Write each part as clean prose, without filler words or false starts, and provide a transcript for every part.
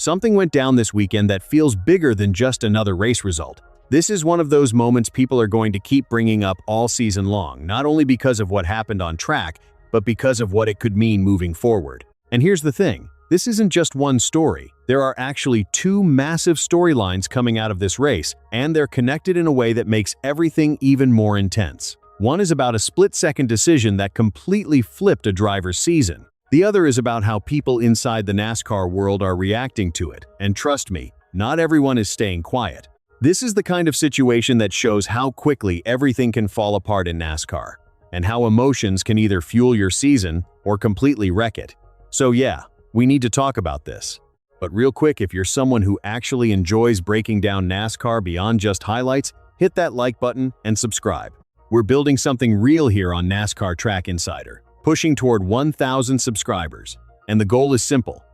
something went down this weekend that feels bigger than just another race result. This is one of those moments people are going to keep bringing up all season long, not only because of what happened on track, but because of what it could mean moving forward. And here's the thing, this isn't just one story. There are actually two massive storylines coming out of this race, and they're connected in a way that makes everything even more intense. One is about a split-second decision that completely flipped a driver's season. The other is about how people inside the NASCAR world are reacting to it. And trust me, not everyone is staying quiet. This is the kind of situation that shows how quickly everything can fall apart in NASCAR, and how emotions can either fuel your season or completely wreck it. So yeah, we need to talk about this. But real quick, if you're someone who actually enjoys breaking down NASCAR beyond just highlights, hit that like button and subscribe. We're building something real here on NASCAR Track Insider, pushing toward 1,000 subscribers. And the goal is simple: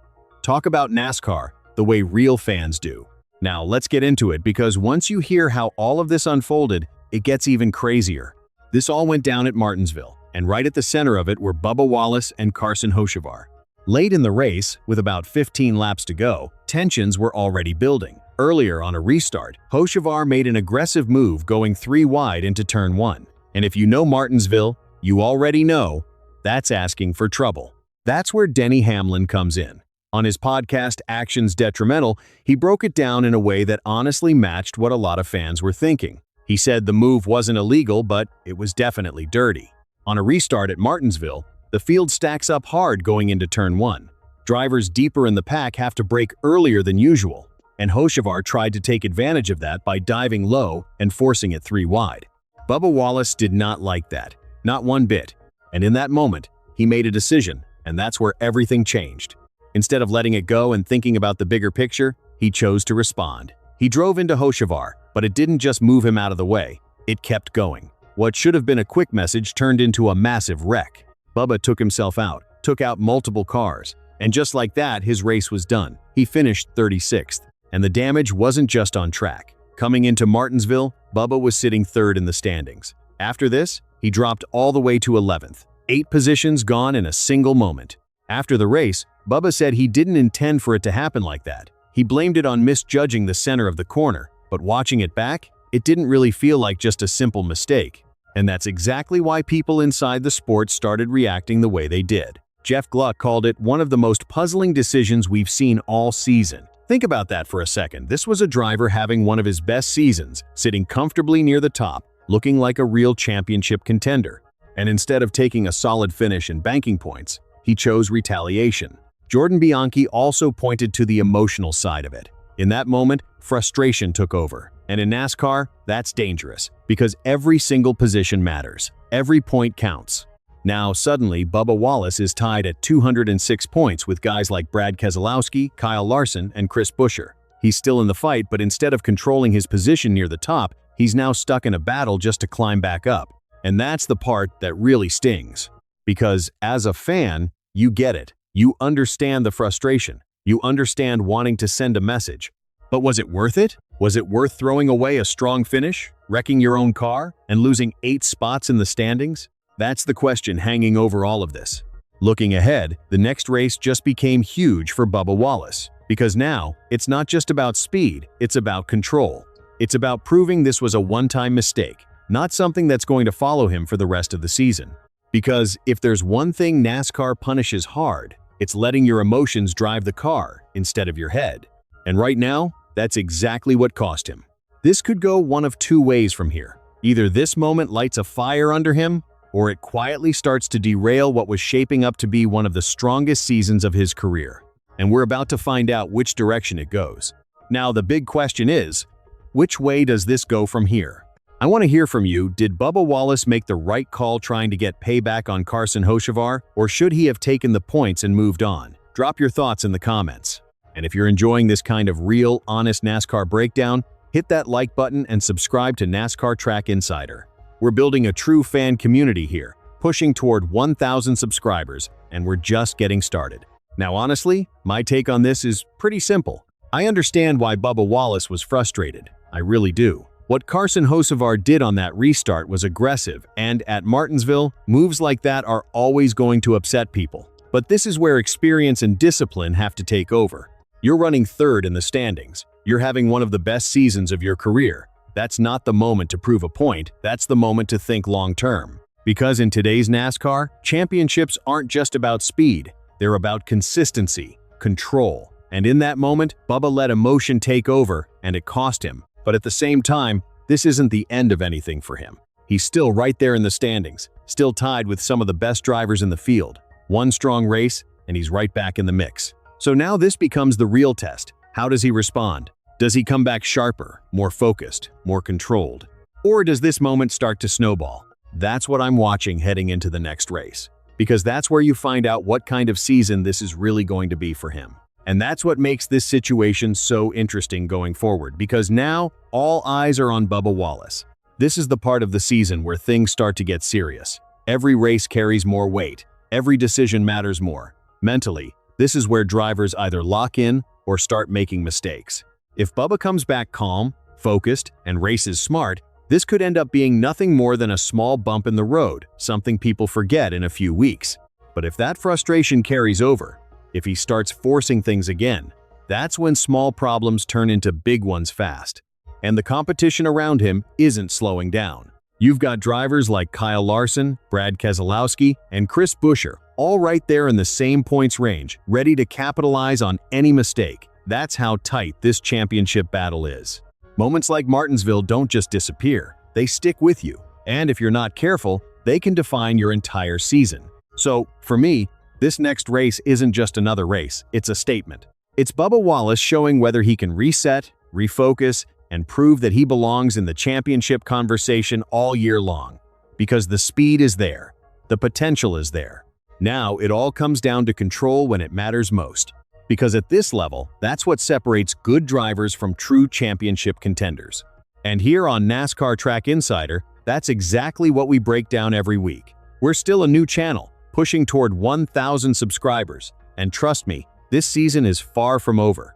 talk about NASCAR the way real fans do. Now let's get into it, because once you hear how all of this unfolded, it gets even crazier. This all went down at Martinsville, and right at the center of it were Bubba Wallace and Hocevar. Late in the race, with about 15 laps to go, tensions were already building. Earlier on a restart, Hocevar made an aggressive move going 3 wide into turn 1. And if you know Martinsville, you already know that's asking for trouble. That's where Denny Hamlin comes in. On his podcast, Actions Detrimental, he broke it down in a way that honestly matched what a lot of fans were thinking. He said the move wasn't illegal, but it was definitely dirty. On a restart at Martinsville, the field stacks up hard going into turn 1. Drivers deeper in the pack have to brake earlier than usual, and Hocevar tried to take advantage of that by diving low and forcing it 3 wide. Bubba Wallace did not like that, not one bit. And in that moment, he made a decision, and that's where everything changed. Instead of letting it go and thinking about the bigger picture, he chose to respond. He drove into Hocevar, but it didn't just move him out of the way, it kept going. What should have been a quick message turned into a massive wreck. Bubba took himself out, took out multiple cars, and just like that, his race was done. He finished 36th, and the damage wasn't just on track. Coming into Martinsville, Bubba was sitting 3rd in the standings. After this, he dropped all the way to 11th, 8 positions gone in a single moment. After the race, Bubba said he didn't intend for it to happen like that. He blamed it on misjudging the center of the corner, but watching it back, it didn't really feel like just a simple mistake. And that's exactly why people inside the sport started reacting the way they did. Jeff Gluck called it one of the most puzzling decisions we've seen all season. Think about that for a second. This was a driver having one of his best seasons, sitting comfortably near the top, looking like a real championship contender. And instead of taking a solid finish and banking points, he chose retaliation. Jordan Bianchi also pointed to the emotional side of it. In that moment, frustration took over. And in NASCAR, that's dangerous, because every single position matters. Every point counts. Now, suddenly, Bubba Wallace is tied at 206 points with guys like Brad Keselowski, Kyle Larson, and Chris Buescher. He's still in the fight, but instead of controlling his position near the top, he's now stuck in a battle just to climb back up. And that's the part that really stings. Because as a fan, you get it. You understand the frustration. You understand wanting to send a message. But was it worth it? Was it worth throwing away a strong finish, wrecking your own car, and losing 8 spots in the standings? That's the question hanging over all of this. Looking ahead, the next race just became huge for Bubba Wallace. Because now, it's not just about speed, it's about control. It's about proving this was a one-time mistake, not something that's going to follow him for the rest of the season. Because if there's one thing NASCAR punishes hard, it's letting your emotions drive the car instead of your head. And right now, that's exactly what cost him. This could go one of 2 ways from here. Either this moment lights a fire under him, or it quietly starts to derail what was shaping up to be one of the strongest seasons of his career. And we're about to find out which direction it goes. Now, the big question is, which way does this go from here? I want to hear from you. Did Bubba Wallace make the right call trying to get payback on Hocevar, or should he have taken the points and moved on? Drop your thoughts in the comments. And if you're enjoying this kind of real, honest NASCAR breakdown, hit that like button and subscribe to NASCAR Track Insider. We're building a true fan community here, pushing toward 1,000 subscribers, and we're just getting started. Now honestly, my take on this is pretty simple. I understand why Bubba Wallace was frustrated. I really do. What Hocevar did on that restart was aggressive, and at Martinsville, moves like that are always going to upset people. But this is where experience and discipline have to take over. You're running third in the standings. You're having one of the best seasons of your career. That's not the moment to prove a point, that's the moment to think long-term. Because in today's NASCAR, championships aren't just about speed, they're about consistency, control. And in that moment, Bubba let emotion take over, and it cost him. But at the same time, this isn't the end of anything for him. He's still right there in the standings, still tied with some of the best drivers in the field. One strong race, and he's right back in the mix. So now this becomes the real test. How does he respond? Does he come back sharper, more focused, more controlled? Or does this moment start to snowball? That's what I'm watching heading into the next race. Because that's where you find out what kind of season this is really going to be for him. And that's what makes this situation so interesting going forward, because now all eyes are on Bubba Wallace. This is the part of the season where things start to get serious. Every race carries more weight. Every decision matters more. Mentally, this is where drivers either lock in or start making mistakes. If Bubba comes back calm, focused, and races smart, this could end up being nothing more than a small bump in the road, something people forget in a few weeks. But if that frustration carries over, if he starts forcing things again, that's when small problems turn into big ones fast. And the competition around him isn't slowing down. You've got drivers like Kyle Larson, Brad Keselowski, and Chris Buescher, all right there in the same points range, ready to capitalize on any mistake. That's how tight this championship battle is. Moments like Martinsville don't just disappear, they stick with you. And if you're not careful, they can define your entire season. So, for me, this next race isn't just another race, it's a statement. It's Bubba Wallace showing whether he can reset, refocus, and prove that he belongs in the championship conversation all year long. Because the speed is there, the potential is there. Now it all comes down to control when it matters most. Because at this level, that's what separates good drivers from true championship contenders. And here on NASCAR Track Insider, that's exactly what we break down every week. We're still a new channel, pushing toward 1,000 subscribers. And trust me, this season is far from over.